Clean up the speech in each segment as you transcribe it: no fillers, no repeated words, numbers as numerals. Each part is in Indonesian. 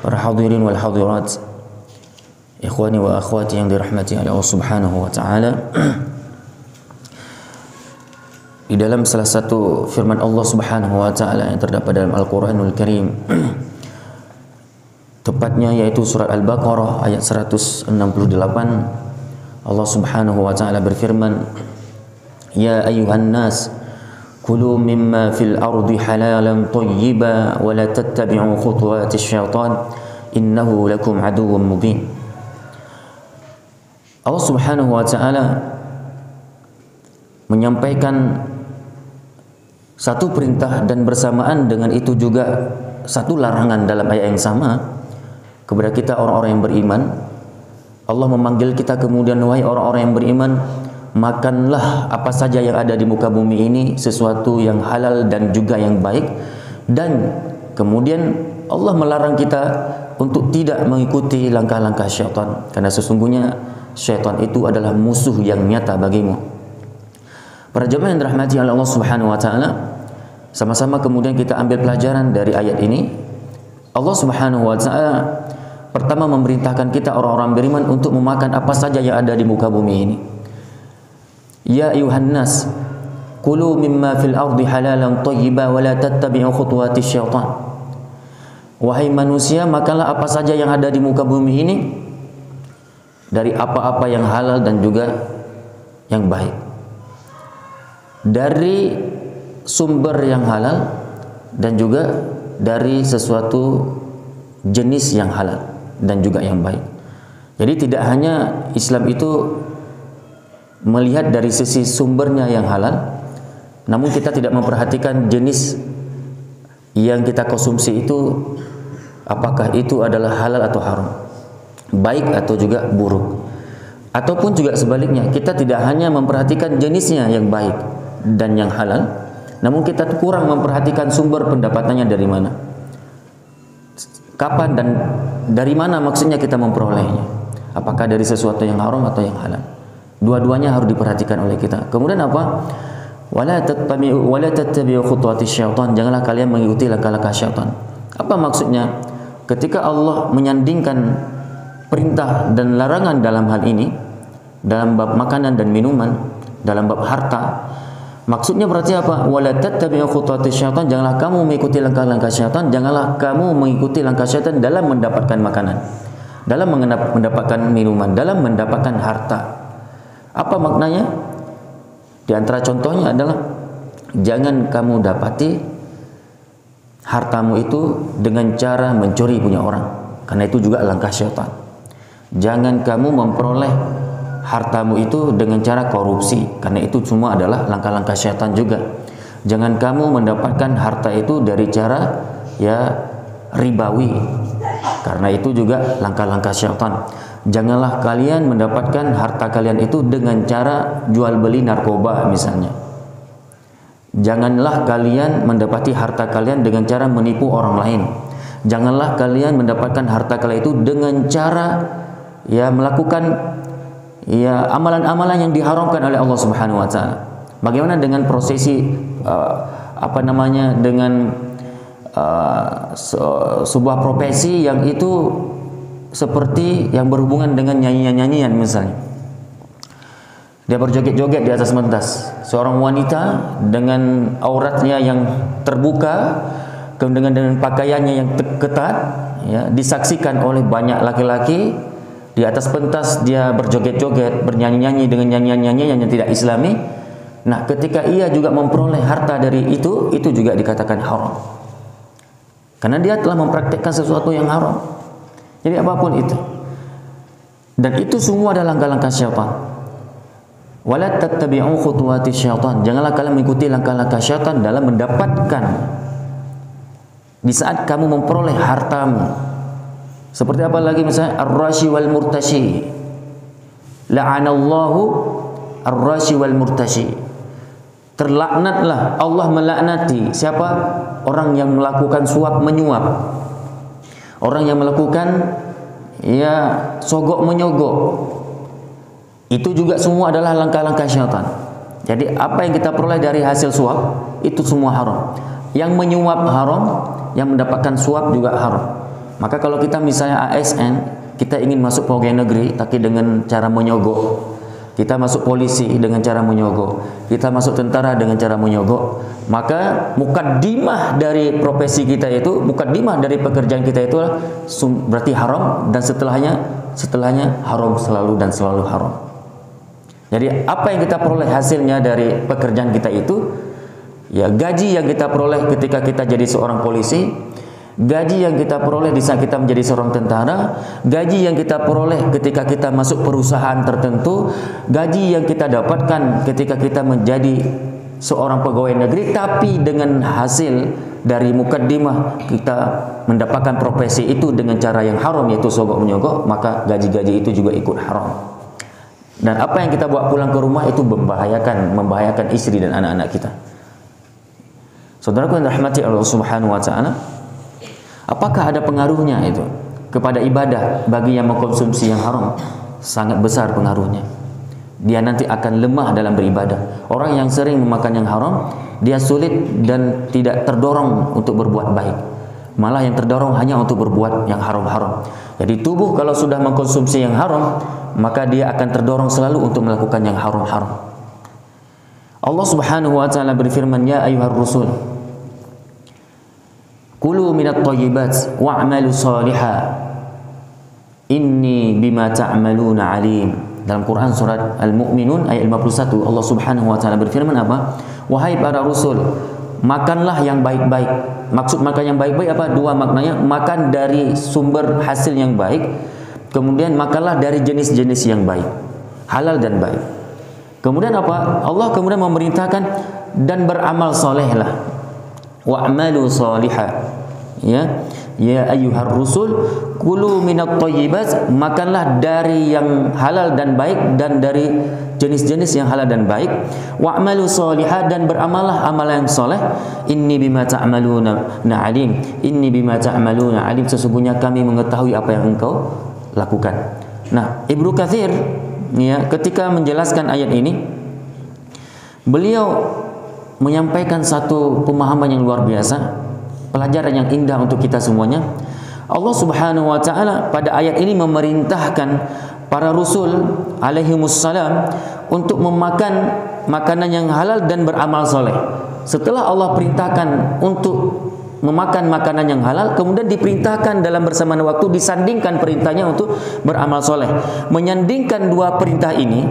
para hadirin wal hadirat, ikhwani wa akhwati yang dirahmati oleh Allah Subhanahu wa taala. Di dalam salah satu firman Allah Subhanahu wa taala yang terdapat dalam Al-Qur'anul Karim, tepatnya yaitu surat Al-Baqarah ayat 168, Allah Subhanahu wa taala berfirman, "Ya ayyuhan nas, kulu mimma fil ardi halalan thayyiban wa la tattabi'u khutuwatis syaitan innahu lakum aduwwun mubin." Allah Subhanahu wa taala menyampaikan satu perintah dan bersamaan dengan itu juga satu larangan dalam ayat yang sama kepada kita orang-orang yang beriman. Allah memanggil kita kemudian, wahai orang-orang yang beriman, makanlah apa saja yang ada di muka bumi ini, sesuatu yang halal dan juga yang baik. Dan kemudian Allah melarang kita untuk tidak mengikuti langkah-langkah syaitan, karena sesungguhnya syaitan itu adalah musuh yang nyata bagimu. Para jemaah yang dirahmati oleh Allah Subhanahu wa taala, sama-sama kemudian kita ambil pelajaran dari ayat ini. Allah Subhanahu wa taala pertama memerintahkan kita orang-orang beriman untuk memakan apa saja yang ada di muka bumi ini. Ya ayuhan nas, kulu mimma fil ardi halalan thayyiban wa la tattabi'u khutuwatis syaitan. Wahai manusia, makanlah apa saja yang ada di muka bumi ini dari apa-apa yang halal dan juga yang baik, dari sumber yang halal dan juga dari sesuatu jenis yang halal dan juga yang baik. Jadi tidak hanya Islam itu melihat dari sisi sumbernya yang halal, namun kita tidak memperhatikan jenis yang kita konsumsi itu, apakah itu adalah halal atau haram, baik atau juga buruk. Ataupun juga sebaliknya, kita tidak hanya memperhatikan jenisnya yang baik dan yang halal, namun kita kurang memperhatikan sumber pendapatannya dari mana, kapan dan dari mana maksudnya kita memperolehnya, apakah dari sesuatu yang haram atau yang halal. Dua-duanya harus diperhatikan oleh kita. Kemudian apa? Wala tattabi'u khutuwatis syaitan, janganlah kalian mengikuti langkah-langkah syaitan. Apa maksudnya? Ketika Allah menyandingkan perintah dan larangan dalam hal ini, dalam bab makanan dan minuman, dalam bab harta, maksudnya berarti apa? Wala tattabi'u khutuwatis syaitan, janganlah kamu mengikuti langkah-langkah syaitan, janganlah kamu mengikuti langkah syaitan dalam mendapatkan makanan, dalam mendapatkan minuman, dalam mendapatkan harta. Apa maknanya? Di antara contohnya adalah jangan kamu dapati hartamu itu dengan cara mencuri punya orang, karena itu juga langkah syaitan. Jangan kamu memperoleh hartamu itu dengan cara korupsi, karena itu semua adalah langkah-langkah syaitan juga. Jangan kamu mendapatkan harta itu dari cara ribawi, karena itu juga langkah-langkah syaitan. Janganlah kalian mendapatkan harta kalian itu dengan cara jual beli narkoba misalnya. Janganlah kalian mendapati harta kalian dengan cara menipu orang lain. Janganlah kalian mendapatkan harta kalian itu dengan cara melakukan amalan-amalan yang diharamkan oleh Allah Subhanahu wa taala. Bagaimana dengan prosesi dengan sebuah profesi yang itu seperti yang berhubungan dengan nyanyian-nyanyian misalnya. Dia berjoget-joget di atas pentas. Seorang wanita dengan auratnya yang terbuka, kemudian dengan pakaiannya yang ketat, disaksikan oleh banyak laki-laki. Di atas pentas dia berjoget-joget, bernyanyi-nyanyi dengan nyanyian-nyanyian yang tidak Islami. Nah, ketika ia juga memperoleh harta dari itu juga dikatakan haram, karena dia telah mempraktikkan sesuatu yang haram. Jadi apapun itu, dan itu semua adalah langkah-langkah syaitan. Wala tattabi'u khutuwatis syaitan, janganlah kalian mengikuti langkah-langkah syaitan dalam mendapatkan, di saat kamu memperoleh hartamu. Seperti apa lagi misalnya ar-rashi wal murtashi. La'anallahu ar-rashi wal murtashi. Terlaknatlah, Allah melaknati siapa? Orang yang melakukan suap menyuap. Orang yang melakukan sogok menyogok. Itu juga semua adalah langkah-langkah syaitan. Jadi apa yang kita peroleh dari hasil suap itu semua haram. Yang menyuap haram, yang mendapatkan suap juga haram. Maka kalau kita misalnya ASN, kita ingin masuk pegawai negeri tapi dengan cara menyogok. Kita masuk polisi dengan cara menyogok. Kita masuk tentara dengan cara menyogok. Maka mukaddimah dari profesi kita itu, mukaddimah dari pekerjaan kita itu berarti haram, dan setelahnya haram selalu dan selalu haram. Jadi apa yang kita peroleh hasilnya dari pekerjaan kita itu, ya gaji yang kita peroleh ketika kita jadi seorang polisi, gaji yang kita peroleh di saat kita menjadi seorang tentara, gaji yang kita peroleh ketika kita masuk perusahaan tertentu, gaji yang kita dapatkan ketika kita menjadi seorang pegawai negeri, tapi dengan hasil dari mukaddimah kita mendapatkan profesi itu dengan cara yang haram, yaitu sogok menyogok, maka gaji-gaji itu juga ikut haram. Dan apa yang kita bawa pulang ke rumah itu membahayakan istri dan anak-anak kita. Saudaraku yang dirahmati Allah Subhanahu wa taala, apakah ada pengaruhnya itu kepada ibadah bagi yang mengkonsumsi yang haram? Sangat besar pengaruhnya. Dia nanti akan lemah dalam beribadah. Orang yang sering memakan yang haram, dia sulit dan tidak terdorong untuk berbuat baik. Malah yang terdorong hanya untuk berbuat yang haram-haram. Jadi tubuh kalau sudah mengkonsumsi yang haram, maka dia akan terdorong selalu untuk melakukan yang haram-haram. Allah Subhanahu wa taala berfirman, ya ayyuhar rusul, kulu minat thayyibat wa'malu salihah inni bima ta'maluna alim. Dalam Quran surat Al-Mu'minun ayat 51, Allah Subhanahu wa taala berfirman apa? Wahai para rasul, makanlah yang baik-baik. Maksud makan yang baik-baik apa? Dua maknanya, makan dari sumber hasil yang baik, kemudian makanlah dari jenis-jenis yang baik, halal dan baik. Kemudian apa? Allah kemudian memerintahkan dan beramal solehlah. Wa'malu salihah. Ya ayyuhar rusul, kulu minat thayyibat, makanlah dari yang halal dan baik dan dari jenis-jenis yang halal dan baik. Wa'malu salihah, dan beramallah amalan yang soleh. Inni bima ta'maluna alim. Inni bima ta'maluna alim, sesungguhnya kami mengetahui apa yang engkau lakukan. Nah, Ibnu Katsir ketika menjelaskan ayat ini, beliau menyampaikan satu pemahaman yang luar biasa, pelajaran yang indah untuk kita semuanya. Allah Subhanahu wa taala pada ayat ini memerintahkan para rasul alaihimussalam untuk memakan makanan yang halal dan beramal soleh. Setelah Allah perintahkan untuk memakan makanan yang halal, kemudian diperintahkan dalam bersamaan waktu disandingkan perintahnya untuk beramal soleh. Menyandingkan dua perintah ini,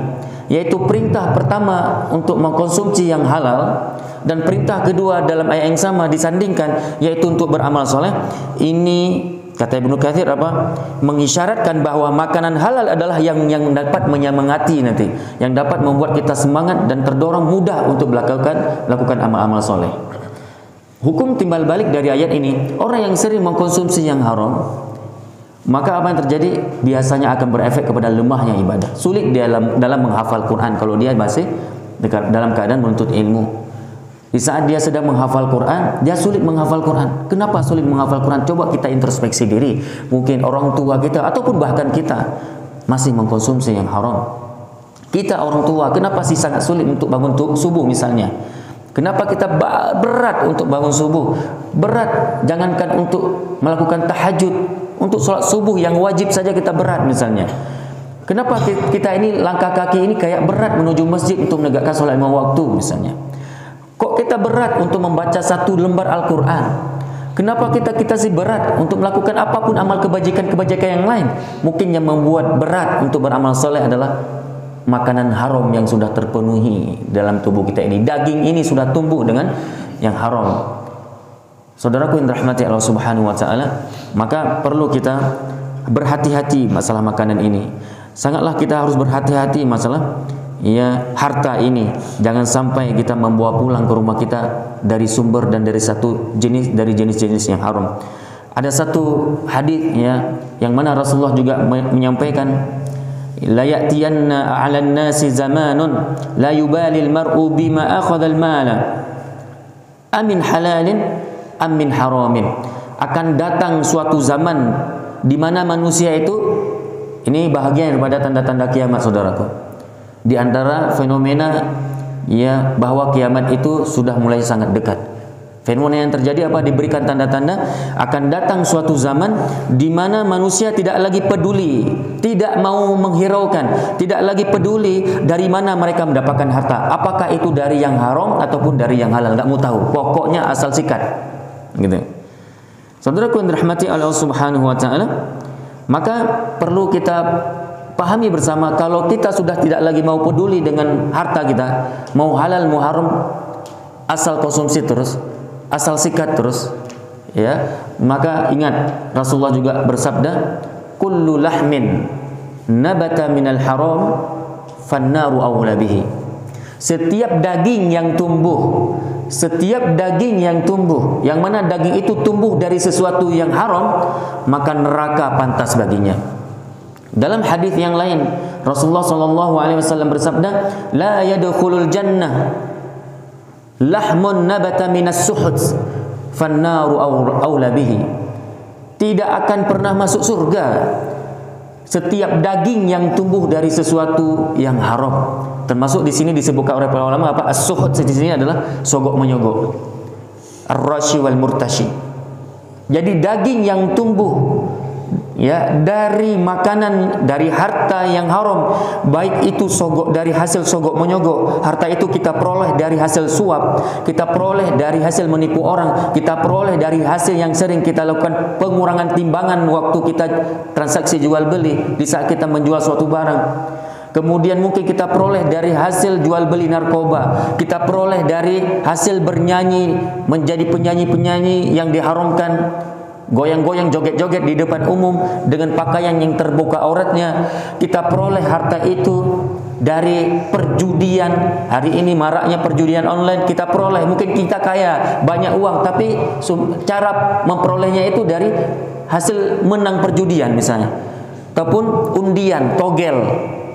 yaitu perintah pertama untuk mengkonsumsi yang halal dan perintah kedua dalam ayat yang sama disandingkan, yaitu untuk beramal soleh. Ini kata Ibnu Katsir mengisyaratkan bahwa makanan halal adalah yang dapat menyemangati nanti, yang dapat membuat kita semangat dan terdorong mudah untuk lakukan amal-amal soleh. Hukum timbal balik dari ayat ini, orang yang sering mengkonsumsi yang haram, maka apa yang terjadi? Biasanya akan berefek kepada lemahnya ibadah. Sulit dalam menghafal Quran kalau dia masih dalam keadaan menuntut ilmu. Di saat dia sedang menghafal Quran, dia sulit menghafal Quran. Kenapa sulit menghafal Quran? Coba kita introspeksi diri. Mungkin orang tua kita ataupun bahkan kita masih mengkonsumsi yang haram. Kita orang tua, kenapa sih sangat sulit untuk bangun subuh misalnya? Kenapa kita berat untuk bangun subuh? Berat, jangankan untuk melakukan tahajud, untuk sholat subuh yang wajib saja kita berat misalnya. Kenapa kita ini langkah kaki ini kayak berat menuju masjid untuk menegakkan sholat 5 waktu misalnya? Kok kita berat untuk membaca satu lembar Al-Quran? Kenapa kita sih berat untuk melakukan apapun amal kebajikan-kebajikan yang lain? Mungkin yang membuat berat untuk beramal soleh adalah makanan haram yang sudah terpenuhi dalam tubuh kita ini. Daging ini sudah tumbuh dengan yang haram. Saudaraku yang dirahmati Allah Subhanahu wa taala, maka perlu kita berhati-hati masalah makanan ini. Sangatlah kita harus berhati-hati masalah harta ini. Jangan sampai kita membawa pulang ke rumah kita dari sumber dan dari jenis-jenis yang haram. Ada satu hadis yang mana Rasulullah juga menyampaikan, la ya'tiyanna 'alan nasi zamanun la yubali al-mar'u bima akhadha al-mala amin halalin amin haramin. Akan datang suatu zaman di mana manusia itu, ini bahagian daripada tanda-tanda kiamat saudaraku. Di antara fenomena bahwa kiamat itu sudah mulai sangat dekat. Fenomena yang terjadi apa? Diberikan tanda-tanda akan datang suatu zaman di mana manusia tidak lagi peduli, tidak mau menghiraukan, tidak lagi peduli dari mana mereka mendapatkan harta. Apakah itu dari yang haram ataupun dari yang halal, nggak mau tahu. Pokoknya asal sikat. Gitu. Saudaraku yang dirahmati Allah Subhanahu wa taala, maka perlu kita pahami bersama, kalau kita sudah tidak lagi mau peduli dengan harta kita, mau halal mau haram, asal konsumsi terus, asal sikat terus, ya, maka ingat Rasulullah juga bersabda, kullu lahmin nabata minal haram fannaru awla bihi. Setiap daging yang tumbuh, setiap daging yang tumbuh, yang mana daging itu tumbuh dari sesuatu yang haram, maka neraka pantas baginya. Dalam hadis yang lain, Rasulullah SAW bersabda, la yadkhulul jannah lahmun nabata minas suhud fannaru awla bihi. Tidak akan pernah masuk surga setiap daging yang tumbuh dari sesuatu yang haram. Termasuk di sini disebutkan oleh para ulama apa? As-suhud di sini adalah sogok menyogok, ar-rashi wal murtashi. Jadi daging yang tumbuh ya dari makanan, dari harta yang haram, baik itu sogok dari hasil sogok menyogok, harta itu kita peroleh dari hasil suap, kita peroleh dari hasil menipu orang, kita peroleh dari hasil yang sering kita lakukan pengurangan timbangan waktu kita transaksi jual beli di saat kita menjual suatu barang. Kemudian mungkin kita peroleh dari hasil jual beli narkoba, kita peroleh dari hasil bernyanyi menjadi penyanyi-penyanyi yang diharamkan, goyang-goyang, joget-joget di depan umum dengan pakaian yang terbuka auratnya. Kita peroleh harta itu dari perjudian. Hari ini maraknya perjudian online, kita peroleh. Mungkin kita kaya, banyak uang, tapi cara memperolehnya itu dari hasil menang perjudian misalnya, ataupun undian, togel,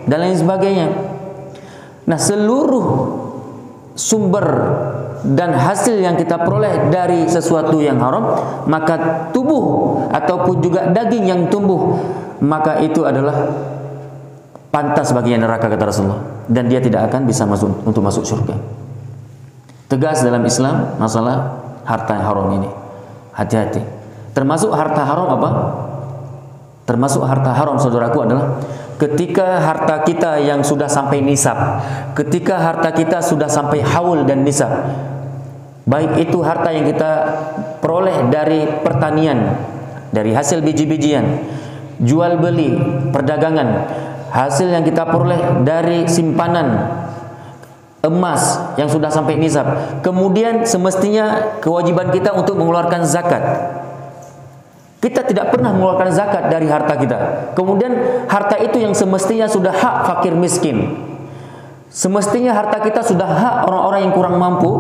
dan lain sebagainya. Nah, seluruh sumber dan hasil yang kita peroleh dari sesuatu yang haram, maka tubuh ataupun juga daging yang tumbuh, maka itu adalah pantas baginya neraka, kata Rasulullah, dan dia tidak akan bisa untuk masuk surga. Tegas dalam Islam masalah harta yang haram ini. Hati-hati. Termasuk harta haram apa? Termasuk harta haram, saudaraku, adalah ketika harta kita yang sudah sampai nisab, ketika harta kita sudah sampai haul dan nisab, baik itu harta yang kita peroleh dari pertanian, dari hasil biji-bijian, jual beli, perdagangan, hasil yang kita peroleh dari simpanan emas yang sudah sampai nisab, kemudian semestinya kewajiban kita untuk mengeluarkan zakat. Kita tidak pernah mengeluarkan zakat dari harta kita. Kemudian harta itu yang semestinya sudah hak fakir miskin, semestinya harta kita sudah hak orang-orang yang kurang mampu,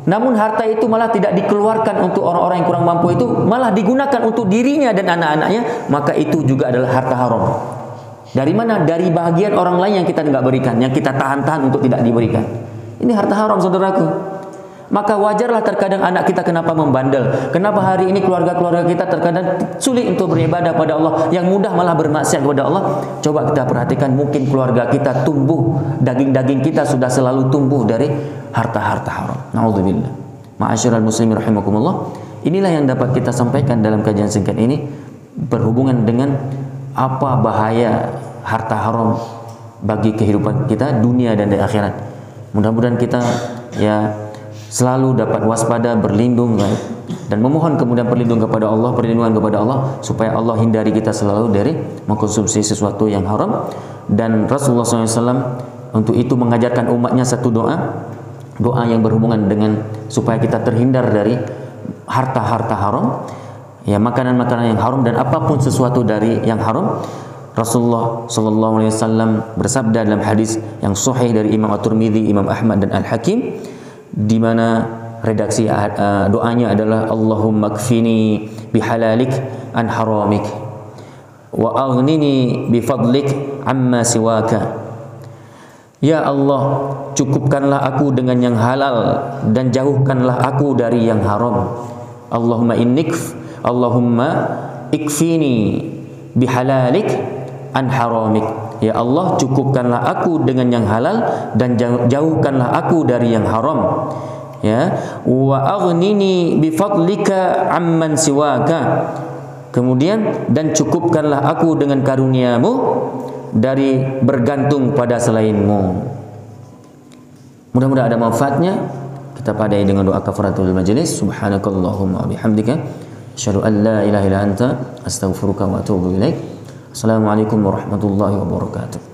namun harta itu malah tidak dikeluarkan untuk orang-orang yang kurang mampu, itu malah digunakan untuk dirinya dan anak-anaknya, maka itu juga adalah harta haram. Dari mana? Dari bahagian orang lain yang kita tidak berikan, yang kita tahan-tahan untuk tidak diberikan. Ini harta haram, saudaraku. Maka wajarlah terkadang anak kita kenapa membandel, kenapa hari ini keluarga-keluarga kita terkadang sulit untuk beribadah pada Allah, yang mudah malah bermaksiat kepada Allah. Coba kita perhatikan, mungkin keluarga kita tumbuh, daging-daging kita sudah selalu tumbuh dari harta-harta haram. Na'udzubillah. Ma'asyiral muslimin rahimakumullah. Inilah yang dapat kita sampaikan dalam kajian singkat ini berhubungan dengan apa bahaya harta haram bagi kehidupan kita dunia dan di akhirat. Mudah-mudahan kita ya selalu dapat waspada, berlindung dan memohon kemudian perlindungan kepada Allah supaya Allah hindari kita selalu dari mengkonsumsi sesuatu yang haram. Dan Rasulullah SAW untuk itu mengajarkan umatnya satu doa yang berhubungan dengan supaya kita terhindar dari harta-harta haram, ya, makanan-makanan yang haram dan apapun sesuatu dari yang haram. Rasulullah SAW bersabda dalam hadis yang sahih dari Imam At-Tirmidzi, Imam Ahmad dan Al-Hakim, di mana redaksi doanya adalah Allahumma kfini bihalalik an haramik wa aghnini bifadlik amma siwaka. Ya Allah, cukupkanlah aku dengan yang halal dan jauhkanlah aku dari yang haram. Allahumma ikfini bihalalik an haramik. Ya Allah, cukupkanlah aku dengan yang halal dan jauhkanlah aku dari yang haram. ya, wa aghnini bi fadlika amman siwaka. Kemudian, dan cukupkanlah aku dengan karuniamu dari bergantung pada selainmu. Mudah-mudahan ada manfaatnya. Kita padai dengan doa kafaratul majlis. Subhanakallahumma wa bihamdika asyhadu an la ilaha illa anta astaghfiruka wa atubu ilaik. Assalamualaikum warahmatullahi wabarakatuh.